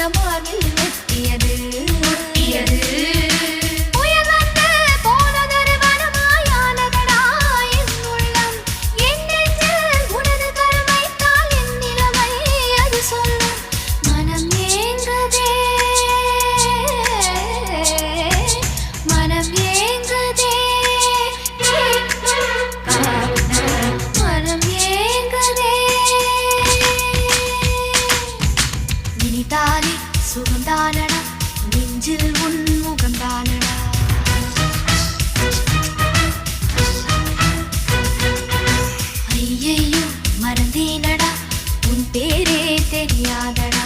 மார்பில் வெட்டியது சுகந்தானடா நெஞ்சில் உன் முகந்தானடா ஐயையோ மறந்தேனடா உன் பேரே தெரியாதடா